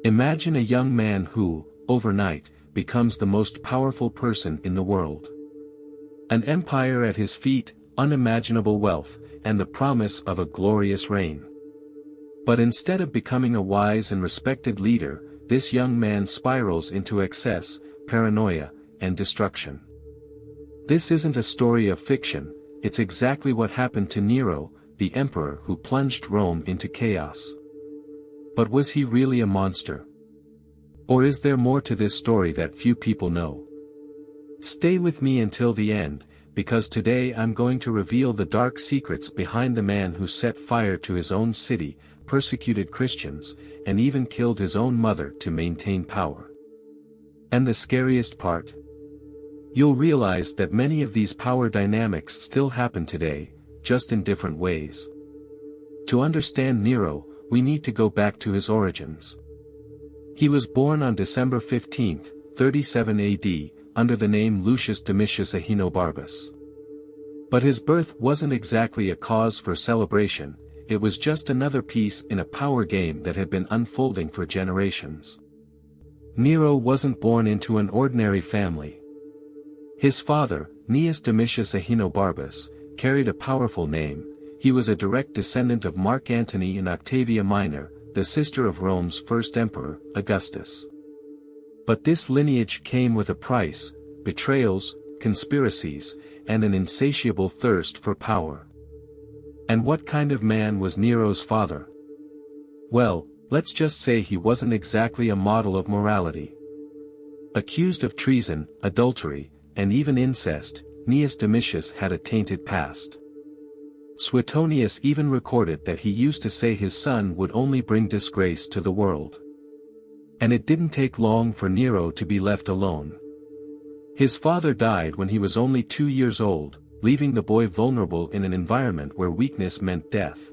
Imagine a young man who, overnight, becomes the most powerful person in the world. An empire at his feet, unimaginable wealth, and the promise of a glorious reign. But instead of becoming a wise and respected leader, this young man spirals into excess, paranoia, and destruction. This isn't a story of fiction, it's exactly what happened to Nero, the emperor who plunged Rome into chaos. But was he really a monster? Or is there more to this story that few people know? Stay with me until the end, because today I'm going to reveal the dark secrets behind the man who set fire to his own city, persecuted Christians, and even killed his own mother to maintain power. And the scariest part? You'll realize that many of these power dynamics still happen today, just in different ways. To understand Nero, we need to go back to his origins. He was born on December 15, 37 AD, under the name Lucius Domitius Ahenobarbus. But his birth wasn't exactly a cause for celebration, it was just another piece in a power game that had been unfolding for generations. Nero wasn't born into an ordinary family. His father, Gnaeus Domitius Ahenobarbus, carried a powerful name. He was a direct descendant of Mark Antony and Octavia Minor, the sister of Rome's first emperor, Augustus. But this lineage came with a price: betrayals, conspiracies, and an insatiable thirst for power. And what kind of man was Nero's father? Well, let's just say he wasn't exactly a model of morality. Accused of treason, adultery, and even incest, Gnaeus Domitius had a tainted past. Suetonius even recorded that he used to say his son would only bring disgrace to the world. And it didn't take long for Nero to be left alone. His father died when he was only 2 years old, leaving the boy vulnerable in an environment where weakness meant death.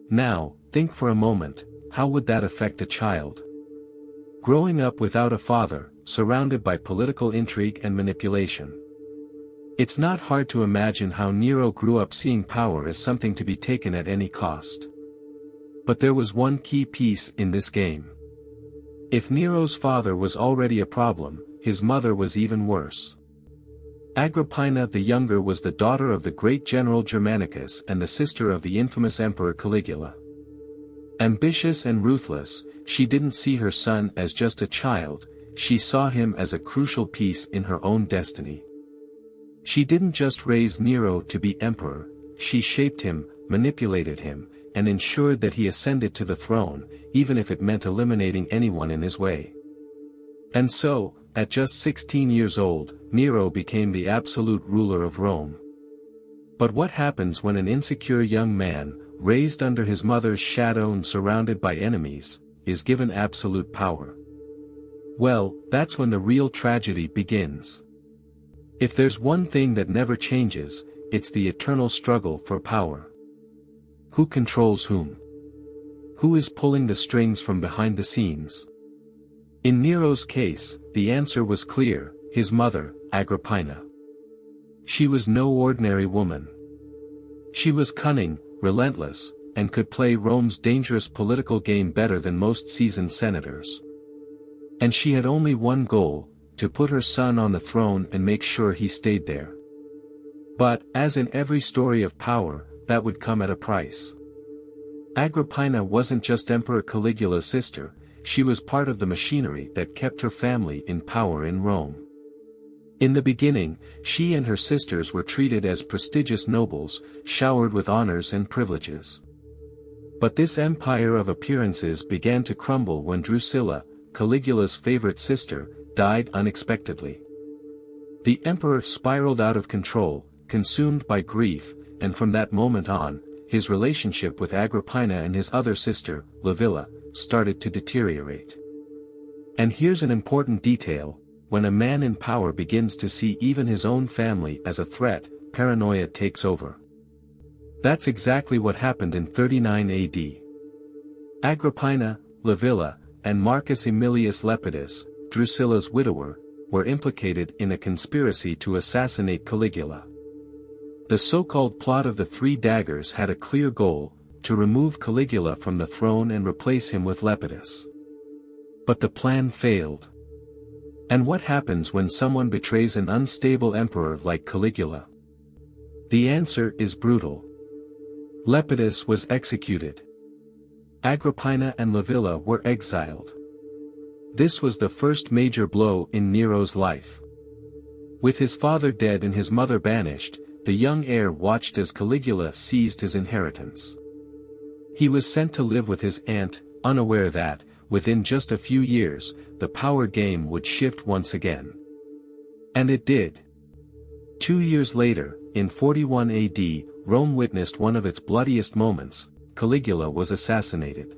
Now, think for a moment, how would that affect a child? Growing up without a father, surrounded by political intrigue and manipulation. It's not hard to imagine how Nero grew up seeing power as something to be taken at any cost. But there was one key piece in this game. If Nero's father was already a problem, his mother was even worse. Agrippina the Younger was the daughter of the great general Germanicus and the sister of the infamous emperor Caligula. Ambitious and ruthless, she didn't see her son as just a child, she saw him as a crucial piece in her own destiny. She didn't just raise Nero to be emperor, she shaped him, manipulated him, and ensured that he ascended to the throne, even if it meant eliminating anyone in his way. And so, at just 16 years old, Nero became the absolute ruler of Rome. But what happens when an insecure young man, raised under his mother's shadow and surrounded by enemies, is given absolute power? Well, that's when the real tragedy begins. If there's one thing that never changes, it's the eternal struggle for power. Who controls whom? Who is pulling the strings from behind the scenes? In Nero's case, the answer was clear: his mother, Agrippina. She was no ordinary woman. She was cunning, relentless, and could play Rome's dangerous political game better than most seasoned senators. And she had only one goal: to put her son on the throne and make sure he stayed there. But, as in every story of power, that would come at a price. Agrippina wasn't just Emperor Caligula's sister, she was part of the machinery that kept her family in power in Rome. In the beginning, she and her sisters were treated as prestigious nobles, showered with honors and privileges. But this empire of appearances began to crumble when Drusilla, Caligula's favorite sister, died unexpectedly. The emperor spiraled out of control, consumed by grief, and from that moment on, his relationship with Agrippina and his other sister, Livilla, started to deteriorate. And here's an important detail: when a man in power begins to see even his own family as a threat, paranoia takes over. That's exactly what happened in 39 AD. Agrippina, Livilla, and Marcus Aemilius Lepidus, Drusilla's widower, were implicated in a conspiracy to assassinate Caligula. The so-called plot of the Three Daggers had a clear goal: to remove Caligula from the throne and replace him with Lepidus. But the plan failed. And what happens when someone betrays an unstable emperor like Caligula? The answer is brutal. Lepidus was executed. Agrippina and Livilla were exiled. This was the first major blow in Nero's life. With his father dead and his mother banished, the young heir watched as Caligula seized his inheritance. He was sent to live with his aunt, unaware that, within just a few years, the power game would shift once again. And it did. 2 years later, in 41 AD, Rome witnessed one of its bloodiest moments. Caligula was assassinated.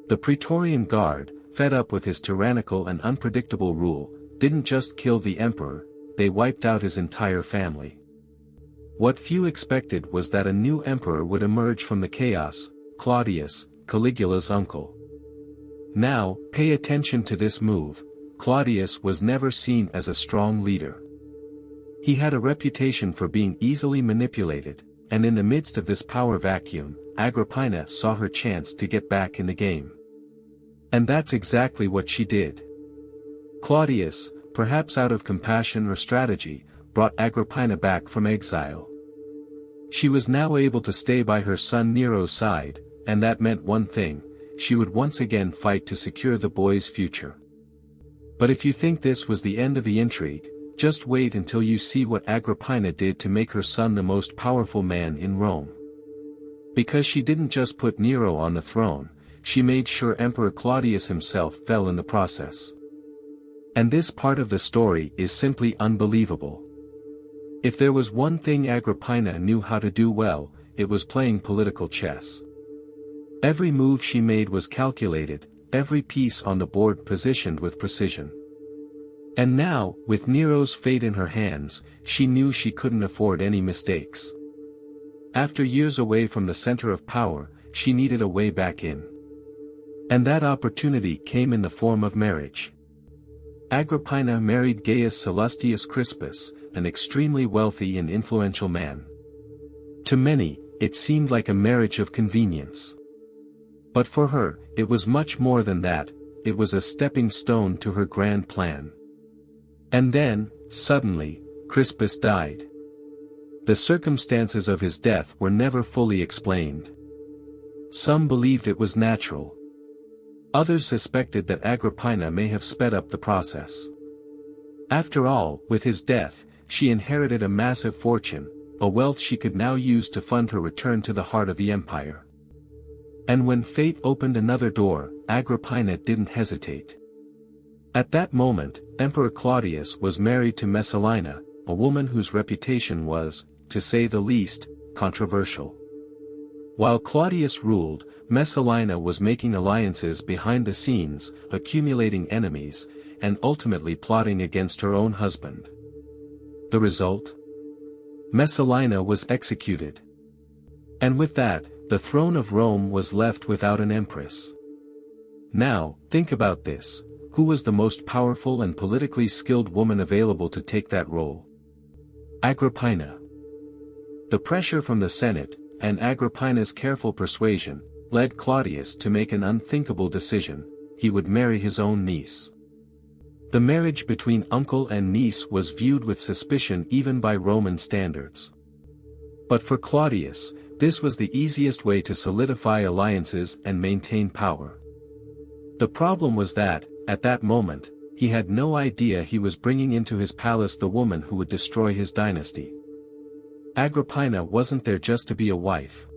The Praetorian Guard, fed up with his tyrannical and unpredictable rule, didn't just kill the emperor, they wiped out his entire family. What few expected was that a new emperor would emerge from the chaos, Claudius, Caligula's uncle. Now, pay attention to this move. Claudius was never seen as a strong leader. He had a reputation for being easily manipulated, and in the midst of this power vacuum, Agrippina saw her chance to get back in the game. And that's exactly what she did. Claudius, perhaps out of compassion or strategy, brought Agrippina back from exile. She was now able to stay by her son Nero's side, and that meant one thing: she would once again fight to secure the boy's future. But if you think this was the end of the intrigue, just wait until you see what Agrippina did to make her son the most powerful man in Rome. Because she didn't just put Nero on the throne, she made sure Emperor Claudius himself fell in the process. And this part of the story is simply unbelievable. If there was one thing Agrippina knew how to do well, it was playing political chess. Every move she made was calculated, every piece on the board positioned with precision. And now, with Nero's fate in her hands, she knew she couldn't afford any mistakes. After years away from the center of power, she needed a way back in. And that opportunity came in the form of marriage. Agrippina married Gaius Sallustius Crispus, an extremely wealthy and influential man. To many, it seemed like a marriage of convenience. But for her, it was much more than that. It was a stepping stone to her grand plan. And then, suddenly, Crispus died. The circumstances of his death were never fully explained. Some believed it was natural. Others suspected that Agrippina may have sped up the process. After all, with his death, she inherited a massive fortune, a wealth she could now use to fund her return to the heart of the empire. And when fate opened another door, Agrippina didn't hesitate. At that moment, Emperor Claudius was married to Messalina, a woman whose reputation was, to say the least, controversial. While Claudius ruled, Messalina was making alliances behind the scenes, accumulating enemies, and ultimately plotting against her own husband. The result? Messalina was executed. And with that, the throne of Rome was left without an empress. Now, think about this: who was the most powerful and politically skilled woman available to take that role? Agrippina. The pressure from the Senate, and Agrippina's careful persuasion, led Claudius to make an unthinkable decision: he would marry his own niece. The marriage between uncle and niece was viewed with suspicion even by Roman standards. But for Claudius, this was the easiest way to solidify alliances and maintain power. The problem was that, at that moment, he had no idea he was bringing into his palace the woman who would destroy his dynasty. Agrippina wasn't there just to be a wife.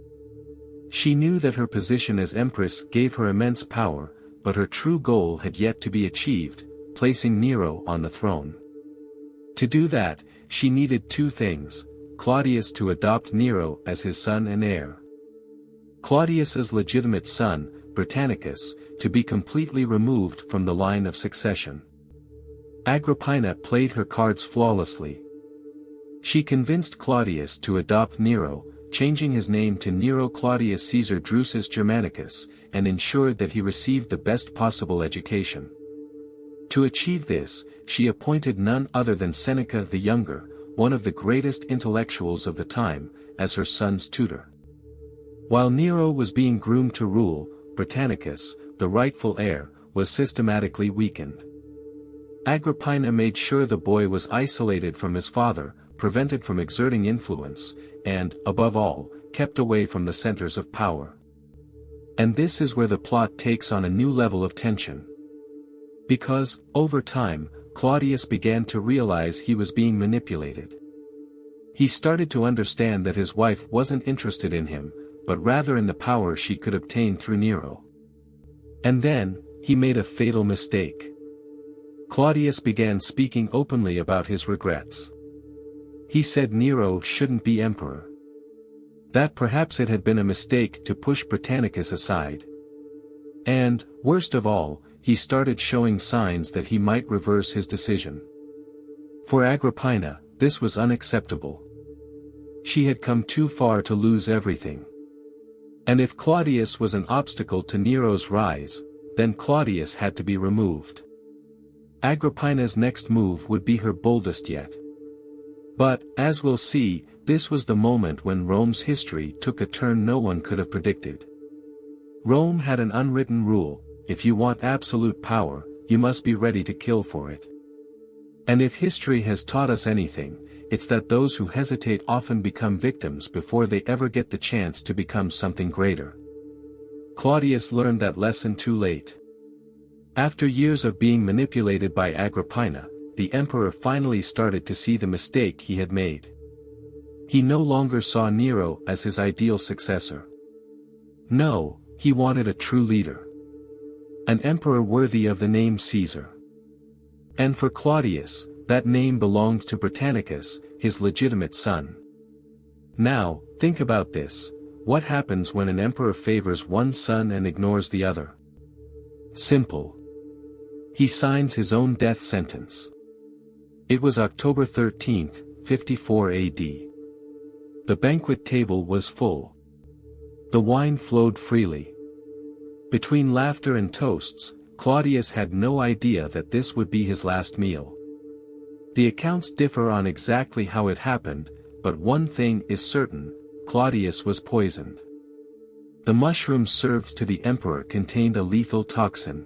She knew that her position as empress gave her immense power, but her true goal had yet to be achieved: placing Nero on the throne. To do that, she needed two things: Claudius to adopt Nero as his son and heir. Claudius's legitimate son, Britannicus, to be completely removed from the line of succession. Agrippina played her cards flawlessly. She convinced Claudius to adopt Nero, changing his name to Nero Claudius Caesar Drusus Germanicus, and ensured that he received the best possible education. To achieve this, she appointed none other than Seneca the Younger, one of the greatest intellectuals of the time, as her son's tutor. While Nero was being groomed to rule, Britannicus, the rightful heir, was systematically weakened. Agrippina made sure the boy was isolated from his father, prevented from exerting influence, and, above all, kept away from the centers of power. And this is where the plot takes on a new level of tension. Because, over time, Claudius began to realize he was being manipulated. He started to understand that his wife wasn't interested in him, but rather in the power she could obtain through Nero. And then, he made a fatal mistake. Claudius began speaking openly about his regrets. He said Nero shouldn't be emperor. That perhaps it had been a mistake to push Britannicus aside. And, worst of all, he started showing signs that he might reverse his decision. For Agrippina, this was unacceptable. She had come too far to lose everything. And if Claudius was an obstacle to Nero's rise, then Claudius had to be removed. Agrippina's next move would be her boldest yet. But, as we'll see, this was the moment when Rome's history took a turn no one could have predicted. Rome had an unwritten rule: if you want absolute power, you must be ready to kill for it. And if history has taught us anything, it's that those who hesitate often become victims before they ever get the chance to become something greater. Claudius learned that lesson too late. After years of being manipulated by Agrippina, the emperor finally started to see the mistake he had made. He no longer saw Nero as his ideal successor. No, he wanted a true leader. An emperor worthy of the name Caesar. And for Claudius, that name belonged to Britannicus, his legitimate son. Now, think about this: what happens when an emperor favors one son and ignores the other? Simple. He signs his own death sentence. It was October 13, 54 AD. The banquet table was full. The wine flowed freely. Between laughter and toasts, Claudius had no idea that this would be his last meal. The accounts differ on exactly how it happened, but one thing is certain: Claudius was poisoned. The mushrooms served to the emperor contained a lethal toxin.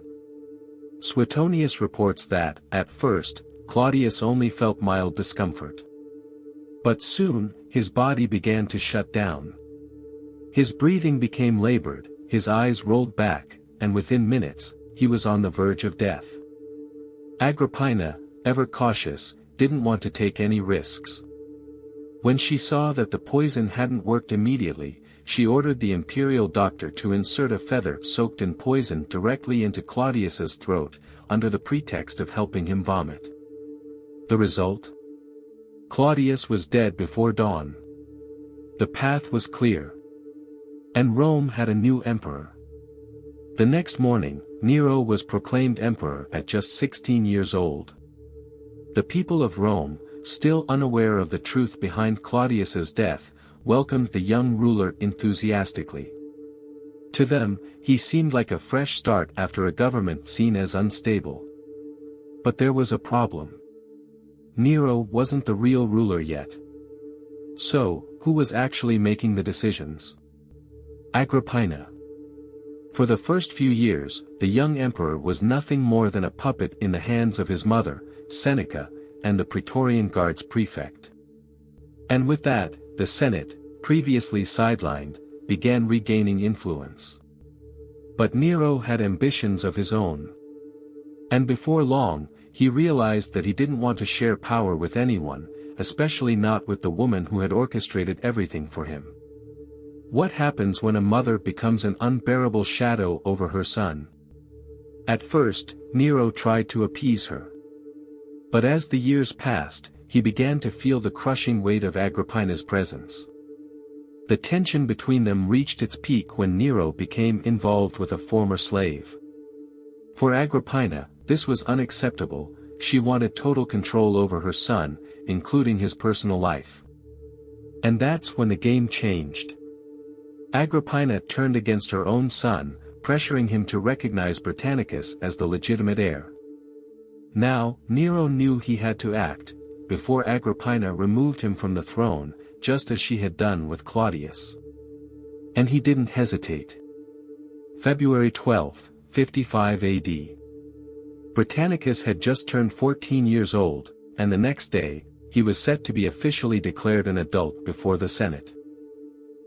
Suetonius reports that, at first, Claudius only felt mild discomfort. But soon, his body began to shut down. His breathing became labored, his eyes rolled back, and within minutes, he was on the verge of death. Agrippina, ever cautious, didn't want to take any risks. When she saw that the poison hadn't worked immediately, she ordered the imperial doctor to insert a feather soaked in poison directly into Claudius's throat, under the pretext of helping him vomit. The result? Claudius was dead before dawn. The path was clear. And Rome had a new emperor. The next morning, Nero was proclaimed emperor at just 16 years old. The people of Rome, still unaware of the truth behind Claudius's death, welcomed the young ruler enthusiastically. To them, he seemed like a fresh start after a government seen as unstable. But there was a problem. Nero wasn't the real ruler yet. So, who was actually making the decisions? Agrippina. For the first few years, the young emperor was nothing more than a puppet in the hands of his mother, Seneca, and the Praetorian Guards prefect. And with that, the Senate, previously sidelined, began regaining influence. But Nero had ambitions of his own. And before long, he realized that he didn't want to share power with anyone, especially not with the woman who had orchestrated everything for him. What happens when a mother becomes an unbearable shadow over her son? At first, Nero tried to appease her. But as the years passed, he began to feel the crushing weight of Agrippina's presence. The tension between them reached its peak when Nero became involved with a former slave. For Agrippina, this was unacceptable. She wanted total control over her son, including his personal life. And that's when the game changed. Agrippina turned against her own son, pressuring him to recognize Britannicus as the legitimate heir. Now, Nero knew he had to act, before Agrippina removed him from the throne, just as she had done with Claudius. And he didn't hesitate. February 12, 55 AD. Britannicus had just turned 14 years old, and the next day, he was set to be officially declared an adult before the Senate.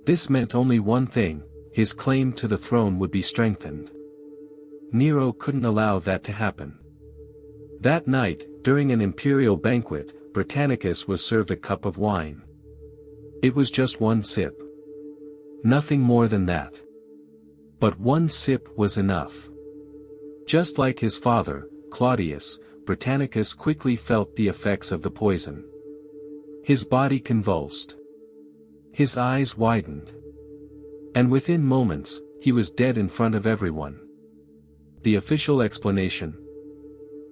This meant only one thing: his claim to the throne would be strengthened. Nero couldn't allow that to happen. That night, during an imperial banquet, Britannicus was served a cup of wine. It was just one sip. Nothing more than that. But one sip was enough. Just like his father, Claudius, Britannicus quickly felt the effects of the poison. His body convulsed. His eyes widened. And within moments, he was dead in front of everyone. The official explanation: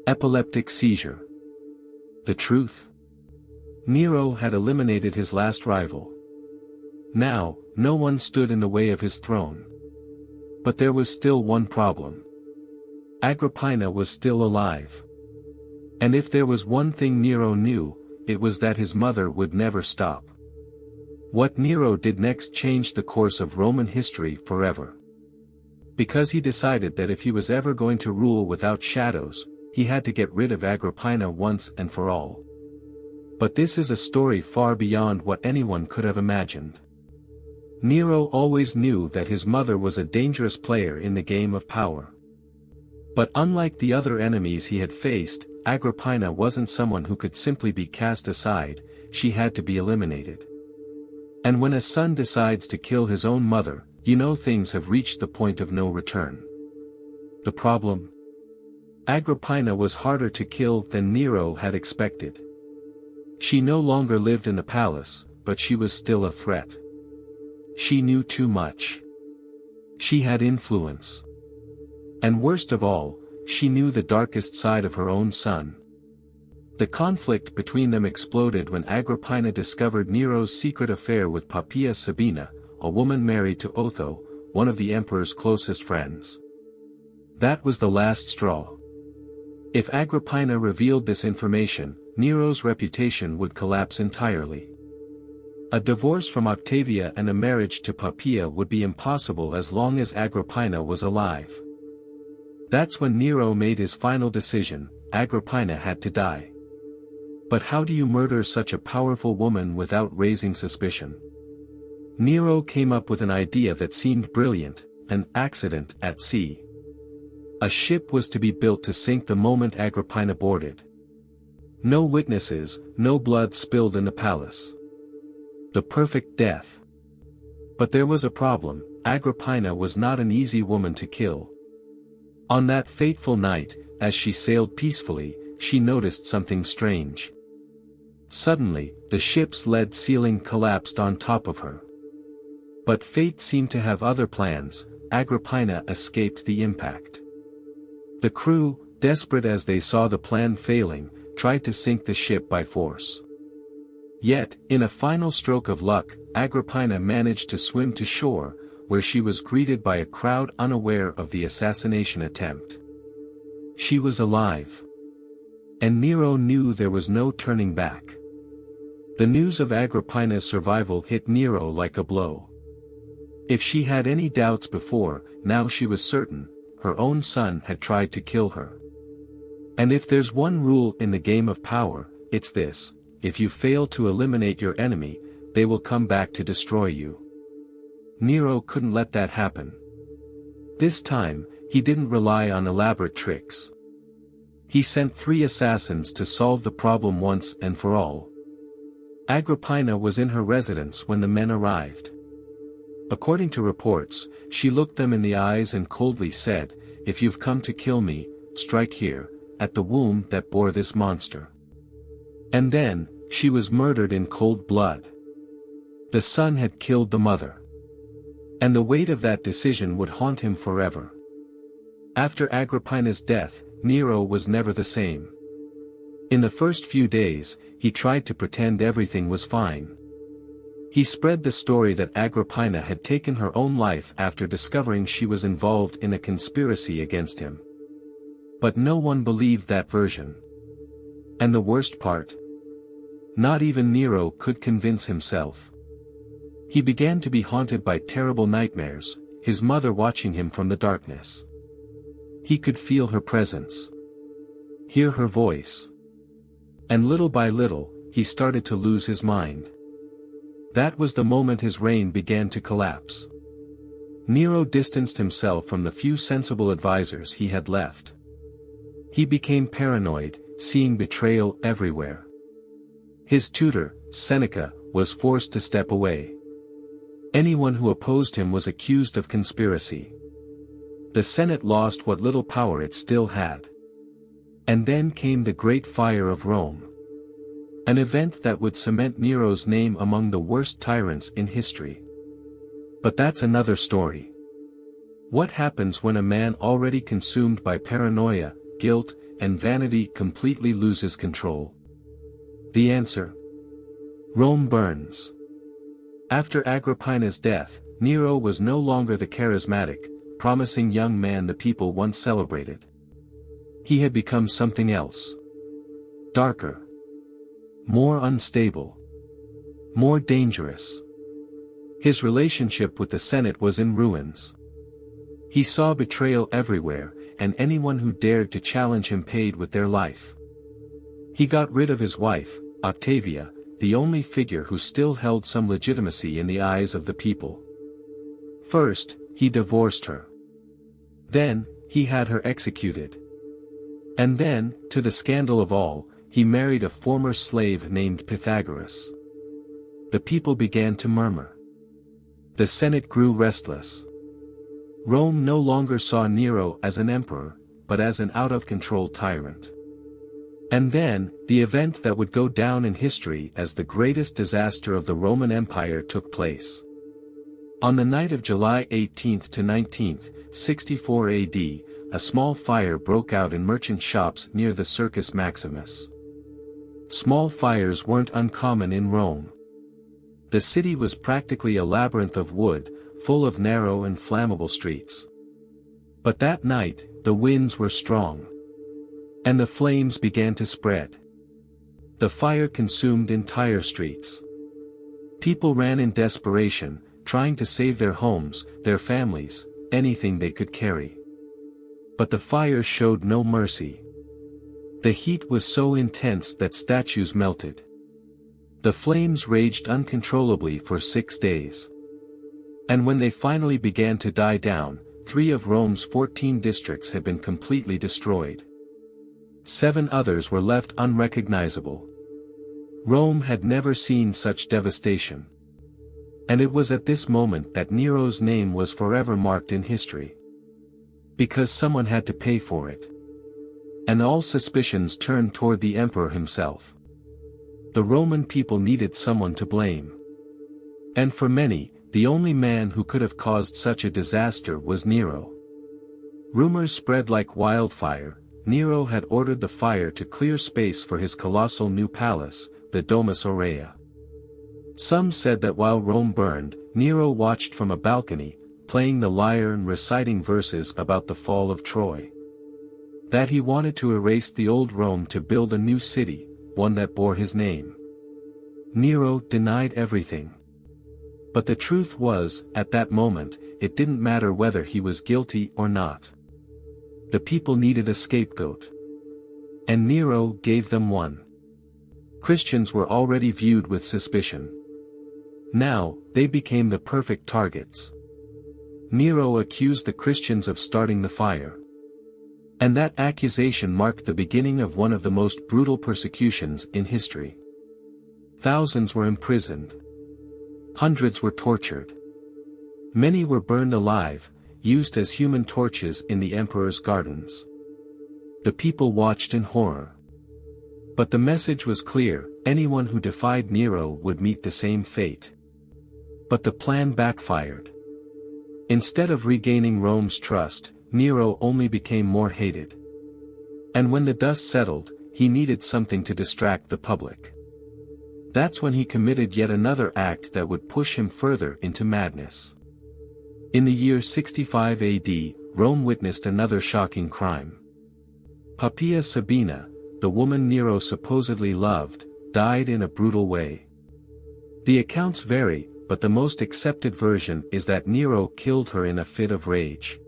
epileptic seizure. The truth? Nero had eliminated his last rival. Now, no one stood in the way of his throne. But there was still one problem. Agrippina was still alive. And if there was one thing Nero knew, it was that his mother would never stop. What Nero did next changed the course of Roman history forever. Because he decided that if he was ever going to rule without shadows, he had to get rid of Agrippina once and for all. But this is a story far beyond what anyone could have imagined. Nero always knew that his mother was a dangerous player in the game of power. But unlike the other enemies he had faced, Agrippina wasn't someone who could simply be cast aside, she had to be eliminated. And when a son decides to kill his own mother, you know things have reached the point of no return. The problem? Agrippina was harder to kill than Nero had expected. She no longer lived in the palace, but she was still a threat. She knew too much. She had influence. And worst of all, she knew the darkest side of her own son. The conflict between them exploded when Agrippina discovered Nero's secret affair with Poppaea Sabina, a woman married to Otho, one of the emperor's closest friends. That was the last straw. If Agrippina revealed this information, Nero's reputation would collapse entirely. A divorce from Octavia and a marriage to Poppaea would be impossible as long as Agrippina was alive. That's when Nero made his final decision: Agrippina had to die. But how do you murder such a powerful woman without raising suspicion? Nero came up with an idea that seemed brilliant: an accident at sea. A ship was to be built to sink the moment Agrippina boarded. No witnesses, no blood spilled in the palace. The perfect death. But there was a problem: Agrippina was not an easy woman to kill. On that fateful night, as she sailed peacefully, she noticed something strange. Suddenly, the ship's lead ceiling collapsed on top of her. But fate seemed to have other plans. Agrippina escaped the impact. The crew, desperate as they saw the plan failing, tried to sink the ship by force. Yet, in a final stroke of luck, Agrippina managed to swim to shore, where she was greeted by a crowd unaware of the assassination attempt. She was alive. And Nero knew there was no turning back. The news of Agrippina's survival hit Nero like a blow. If she had any doubts before, now she was certain: her own son had tried to kill her. And if there's one rule in the game of power, it's this: if you fail to eliminate your enemy, they will come back to destroy you. Nero couldn't let that happen. This time, he didn't rely on elaborate tricks. He sent 3 assassins to solve the problem once and for all. Agrippina was in her residence when the men arrived. According to reports, she looked them in the eyes and coldly said, "If you've come to kill me, strike here, at the womb that bore this monster." And then, she was murdered in cold blood. The son had killed the mother. And the weight of that decision would haunt him forever. After Agrippina's death, Nero was never the same. In the first few days, he tried to pretend everything was fine. He spread the story that Agrippina had taken her own life after discovering she was involved in a conspiracy against him. But no one believed that version. And the worst part? Not even Nero could convince himself. He began to be haunted by terrible nightmares, his mother watching him from the darkness. He could feel her presence. hear her voice. And little by little, he started to lose his mind. That was the moment his reign began to collapse. Nero distanced himself from the few sensible advisors he had left. He became paranoid, seeing betrayal everywhere. His tutor, Seneca, was forced to step away. Anyone who opposed him was accused of conspiracy. The Senate lost what little power it still had. And then came the Great Fire of Rome. An event that would cement Nero's name among the worst tyrants in history. But that's another story. What happens when a man already consumed by paranoia, guilt, and vanity completely loses control? The answer: Rome burns. After Agrippina's death, Nero was no longer the charismatic, promising young man the people once celebrated. He had become something else. Darker. More unstable. More dangerous. His relationship with the Senate was in ruins. He saw betrayal everywhere, and anyone who dared to challenge him paid with their life. He got rid of his wife, Octavia, the only figure who still held some legitimacy in the eyes of the people. First, he divorced her. Then, he had her executed. And then, to the scandal of all, he married a former slave named Pythagoras. The people began to murmur. The Senate grew restless. Rome no longer saw Nero as an emperor, but as an out-of-control tyrant. And then, the event that would go down in history as the greatest disaster of the Roman Empire took place. On the night of July 18 to 19, 64 AD, a small fire broke out in merchant shops near the Circus Maximus. Small fires weren't uncommon in Rome. The city was practically a labyrinth of wood, full of narrow and flammable streets. But that night, the winds were strong. And the flames began to spread. The fire consumed entire streets. People ran in desperation, trying to save their homes, their families, anything they could carry. But the fire showed no mercy. The heat was so intense that statues melted. The flames raged uncontrollably for 6 days. And when they finally began to die down, 3 of Rome's 14 districts had been completely destroyed. 7 others were left unrecognizable. Rome had never seen such devastation. And it was at this moment that Nero's name was forever marked in history. Because someone had to pay for it. And all suspicions turned toward the emperor himself. The Roman people needed someone to blame. And for many, the only man who could have caused such a disaster was Nero. Rumors spread like wildfire. Nero had ordered the fire to clear space for his colossal new palace, the Domus Aurea. Some said that while Rome burned, Nero watched from a balcony, playing the lyre and reciting verses about the fall of Troy. That he wanted to erase the old Rome to build a new city, one that bore his name. Nero denied everything. But the truth was, at that moment, it didn't matter whether he was guilty or not. The people needed a scapegoat. And Nero gave them one. Christians were already viewed with suspicion. Now, they became the perfect targets. Nero accused the Christians of starting the fire. And that accusation marked the beginning of one of the most brutal persecutions in history. Thousands were imprisoned. Hundreds were tortured. Many were burned alive, used as human torches in the emperor's gardens. The people watched in horror. But the message was clear: anyone who defied Nero would meet the same fate. But the plan backfired. Instead of regaining Rome's trust, Nero only became more hated. And when the dust settled, he needed something to distract the public. That's when he committed yet another act that would push him further into madness. In the year 65 AD, Rome witnessed another shocking crime. Poppaea Sabina, the woman Nero supposedly loved, died in a brutal way. The accounts vary, but the most accepted version is that Nero killed her in a fit of rage.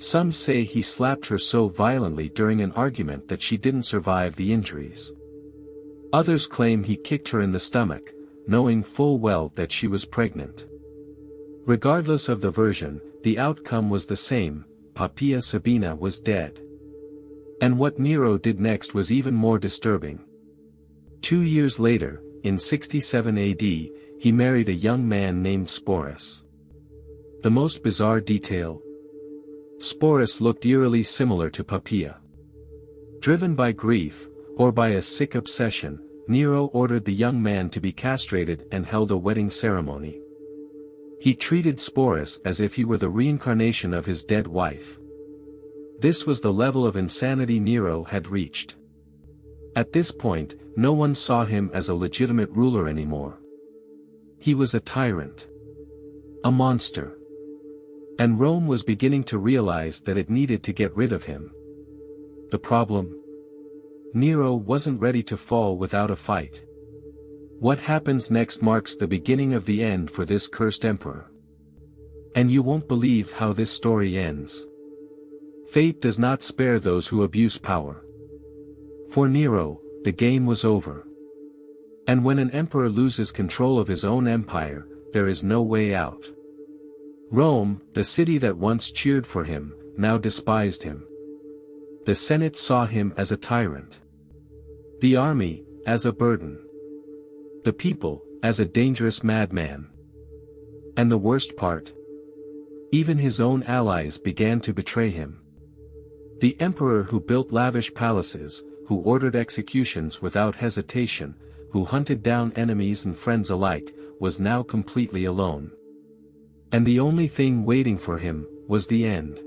Some say he slapped her so violently during an argument that she didn't survive the injuries. Others claim he kicked her in the stomach, knowing full well that she was pregnant. Regardless of the version, the outcome was the same: Poppaea Sabina was dead. And what Nero did next was even more disturbing. 2 years later, in 67 AD, he married a young man named Sporus. The most bizarre detail: Sporus looked eerily similar to Poppaea. Driven by grief, or by a sick obsession, Nero ordered the young man to be castrated and held a wedding ceremony. He treated Sporus as if he were the reincarnation of his dead wife. This was the level of insanity Nero had reached. At this point, no one saw him as a legitimate ruler anymore. He was a tyrant. A monster. And Rome was beginning to realize that it needed to get rid of him. The problem? Nero wasn't ready to fall without a fight. What happens next marks the beginning of the end for this cursed emperor. And you won't believe how this story ends. Fate does not spare those who abuse power. For Nero, the game was over. And when an emperor loses control of his own empire, there is no way out. Rome, the city that once cheered for him, now despised him. The Senate saw him as a tyrant. The army, as a burden. The people, as a dangerous madman. And the worst part? Even his own allies began to betray him. The emperor who built lavish palaces, who ordered executions without hesitation, who hunted down enemies and friends alike, was now completely alone. And the only thing waiting for him was the end.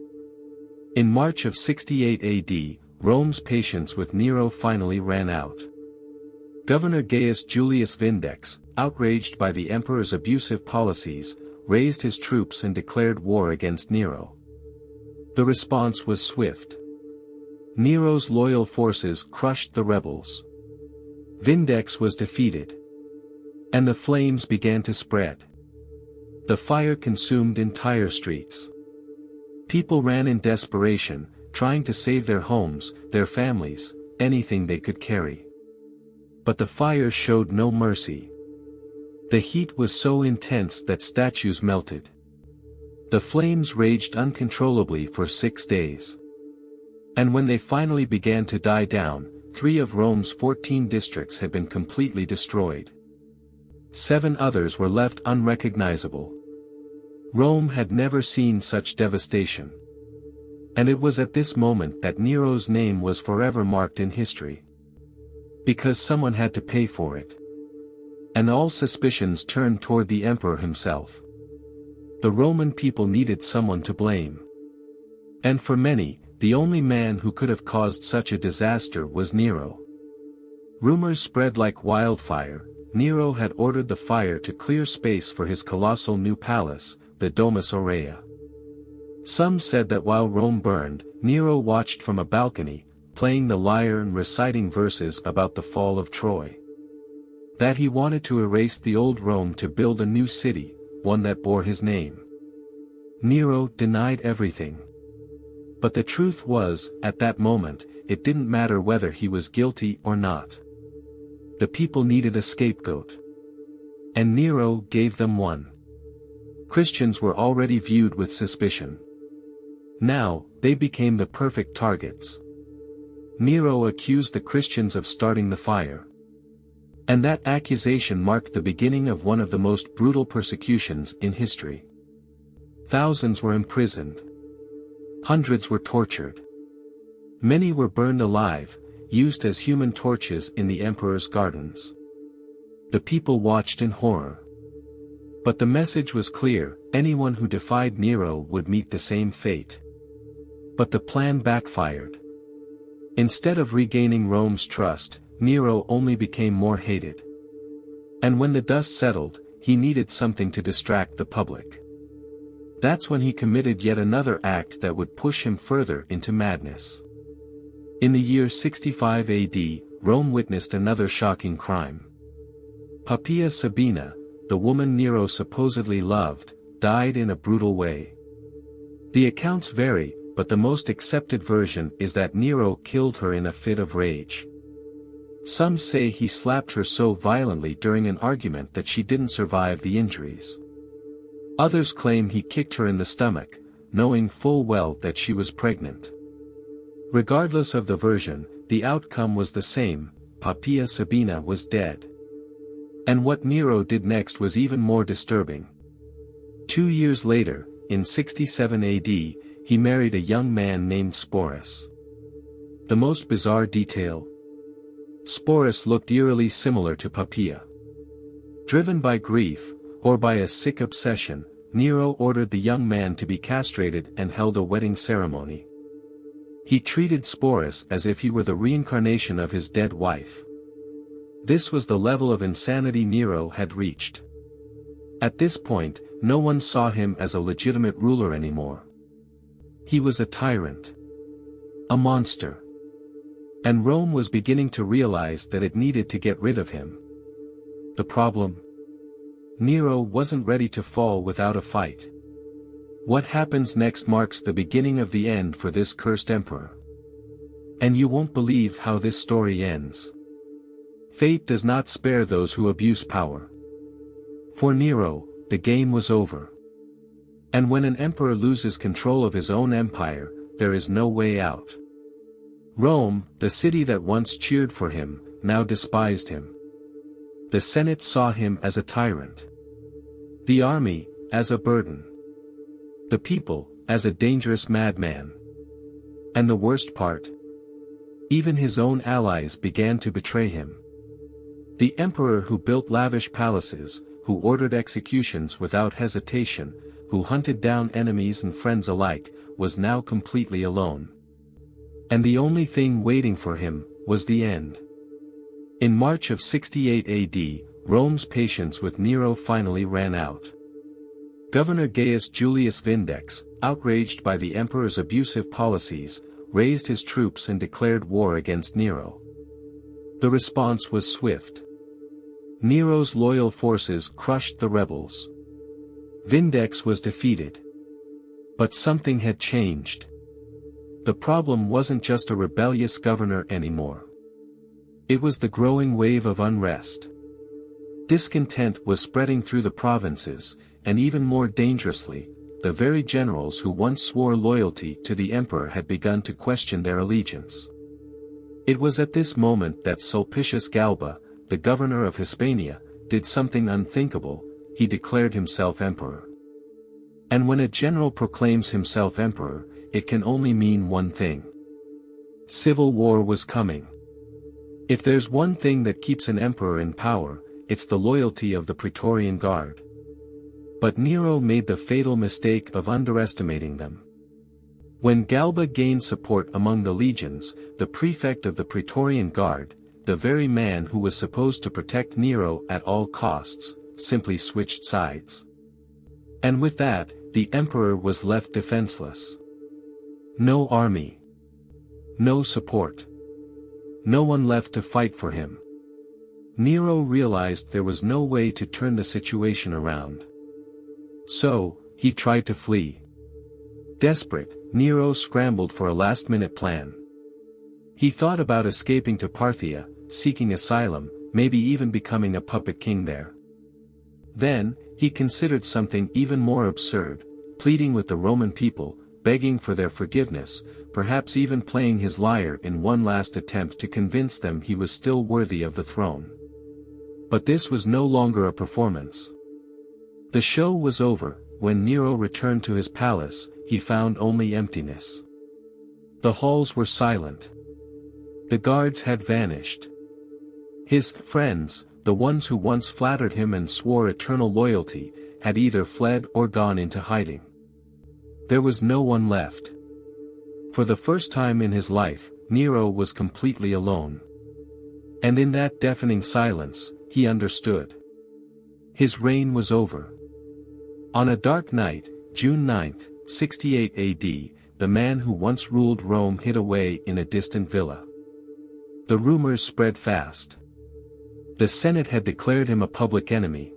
In March of 68 AD, Rome's patience with Nero finally ran out. Governor Gaius Julius Vindex, outraged by the emperor's abusive policies, raised his troops and declared war against Nero. The response was swift. Nero's loyal forces crushed the rebels. Vindex was defeated. And the flames began to spread. The fire consumed entire streets. People ran in desperation, trying to save their homes, their families, anything they could carry. But the fire showed no mercy. The heat was so intense that statues melted. The flames raged uncontrollably for 6 days. And when they finally began to die down, 3 of Rome's 14 districts had been completely destroyed. 7 others were left unrecognizable. Rome had never seen such devastation. And it was at this moment that Nero's name was forever marked in history. Because someone had to pay for it. And all suspicions turned toward the emperor himself. The Roman people needed someone to blame. And for many, the only man who could have caused such a disaster was Nero. Rumors spread like wildfire. Nero had ordered the fire to clear space for his colossal new palace, the Domus Aurea. Some said that while Rome burned, Nero watched from a balcony, playing the lyre and reciting verses about the fall of Troy. That he wanted to erase the old Rome to build a new city, one that bore his name. Nero denied everything. But the truth was, at that moment, it didn't matter whether he was guilty or not. The people needed a scapegoat. And Nero gave them one. Christians were already viewed with suspicion. Now, they became the perfect targets. Nero accused the Christians of starting the fire. And that accusation marked the beginning of one of the most brutal persecutions in history. Thousands were imprisoned. Hundreds were tortured. Many were burned alive, used as human torches in the emperor's gardens. The people watched in horror. But the message was clear: anyone who defied Nero would meet the same fate. But the plan backfired. Instead of regaining Rome's trust, Nero only became more hated. And when the dust settled, he needed something to distract the public. That's when he committed yet another act that would push him further into madness. In the year 65 AD, Rome witnessed another shocking crime. Poppaea Sabina, the woman Nero supposedly loved, died in a brutal way. The accounts vary, but the most accepted version is that Nero killed her in a fit of rage. Some say he slapped her so violently during an argument that she didn't survive the injuries. Others claim he kicked her in the stomach, knowing full well that she was pregnant. Regardless of the version, the outcome was the same: Poppaea Sabina was dead. And what Nero did next was even more disturbing. 2 years later, in 67 AD, he married a young man named Sporus. The most bizarre detail: Sporus looked eerily similar to Poppaea. Driven by grief, or by a sick obsession, Nero ordered the young man to be castrated and held a wedding ceremony. He treated Sporus as if he were the reincarnation of his dead wife. This was the level of insanity Nero had reached. At this point, no one saw him as a legitimate ruler anymore. He was a tyrant. A monster. And Rome was beginning to realize that it needed to get rid of him. The problem? Nero wasn't ready to fall without a fight. What happens next marks the beginning of the end for this cursed emperor. And you won't believe how this story ends. Fate does not spare those who abuse power. For Nero, the game was over. And when an emperor loses control of his own empire, there is no way out. Rome, the city that once cheered for him, now despised him. The Senate saw him as a tyrant. The army, as a burden. The people, as a dangerous madman. And the worst part? Even his own allies began to betray him. The emperor who built lavish palaces, who ordered executions without hesitation, who hunted down enemies and friends alike, was now completely alone. And the only thing waiting for him was the end. In March of 68 AD, Rome's patience with Nero finally ran out. Governor Gaius Julius Vindex, outraged by the emperor's abusive policies, raised his troops and declared war against Nero. The response was swift. Nero's loyal forces crushed the rebels. Vindex was defeated. But something had changed. The problem wasn't just a rebellious governor anymore. It was the growing wave of unrest. Discontent was spreading through the provinces, and even more dangerously, the very generals who once swore loyalty to the emperor had begun to question their allegiance. It was at this moment that Sulpicius Galba, the governor of Hispania, did something unthinkable: he declared himself emperor. And when a general proclaims himself emperor, it can only mean one thing. Civil war was coming. If there's one thing that keeps an emperor in power, it's the loyalty of the Praetorian Guard. But Nero made the fatal mistake of underestimating them. When Galba gained support among the legions, the prefect of the Praetorian Guard, the very man who was supposed to protect Nero at all costs, simply switched sides. And with that, the emperor was left defenseless. No army. No support. No one left to fight for him. Nero realized there was no way to turn the situation around. So, he tried to flee. Desperate, Nero scrambled for a last-minute plan. He thought about escaping to Parthia, seeking asylum, maybe even becoming a puppet king there. Then, he considered something even more absurd: pleading with the Roman people, begging for their forgiveness, perhaps even playing his lyre in one last attempt to convince them he was still worthy of the throne. But this was no longer a performance. The show was over. When Nero returned to his palace, he found only emptiness. The halls were silent. The guards had vanished. His friends, the ones who once flattered him and swore eternal loyalty, had either fled or gone into hiding. There was no one left. For the first time in his life, Nero was completely alone. And in that deafening silence, he understood. His reign was over. On a dark night, June 9, 68 AD, the man who once ruled Rome hid away in a distant villa. The rumors spread fast. The Senate had declared him a public enemy.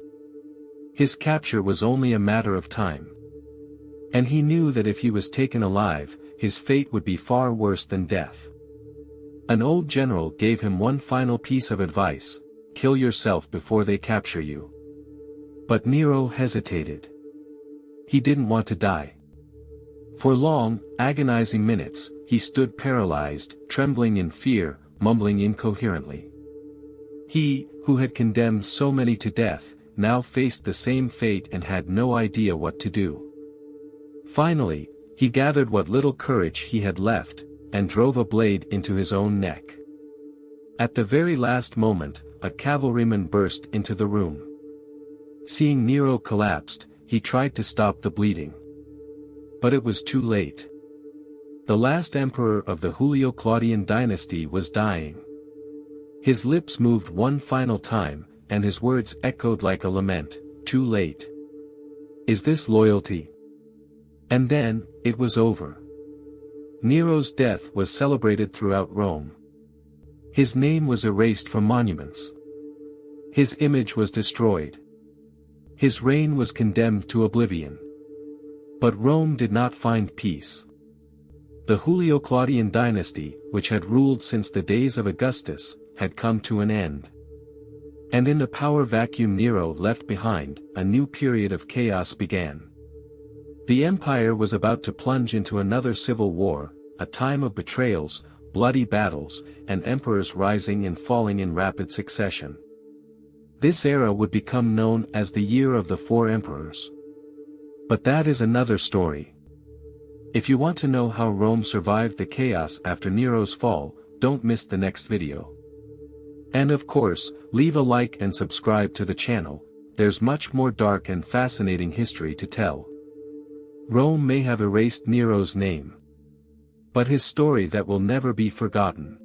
His capture was only a matter of time. And he knew that if he was taken alive, his fate would be far worse than death. An old general gave him one final piece of advice: kill yourself before they capture you. But Nero hesitated. He didn't want to die. For long, agonizing minutes, he stood paralyzed, trembling in fear, mumbling incoherently. He, who had condemned so many to death, now faced the same fate and had no idea what to do. Finally, he gathered what little courage he had left, and drove a blade into his own neck. At the very last moment, a cavalryman burst into the room. Seeing Nero collapsed, he tried to stop the bleeding. But it was too late. The last emperor of the Julio-Claudian dynasty was dying. His lips moved one final time, and his words echoed like a lament, "Too late. Is this loyalty?" And then, it was over. Nero's death was celebrated throughout Rome. His name was erased from monuments. His image was destroyed. His reign was condemned to oblivion. But Rome did not find peace. The Julio-Claudian dynasty, which had ruled since the days of Augustus, had come to an end. And in the power vacuum Nero left behind, a new period of chaos began. The empire was about to plunge into another civil war, a time of betrayals, bloody battles, and emperors rising and falling in rapid succession. This era would become known as the Year of the Four Emperors. But that is another story. If you want to know how Rome survived the chaos after Nero's fall, don't miss the next video. And of course, leave a like and subscribe to the channel. There's much more dark and fascinating history to tell. Rome may have erased Nero's name, but his story that will never be forgotten.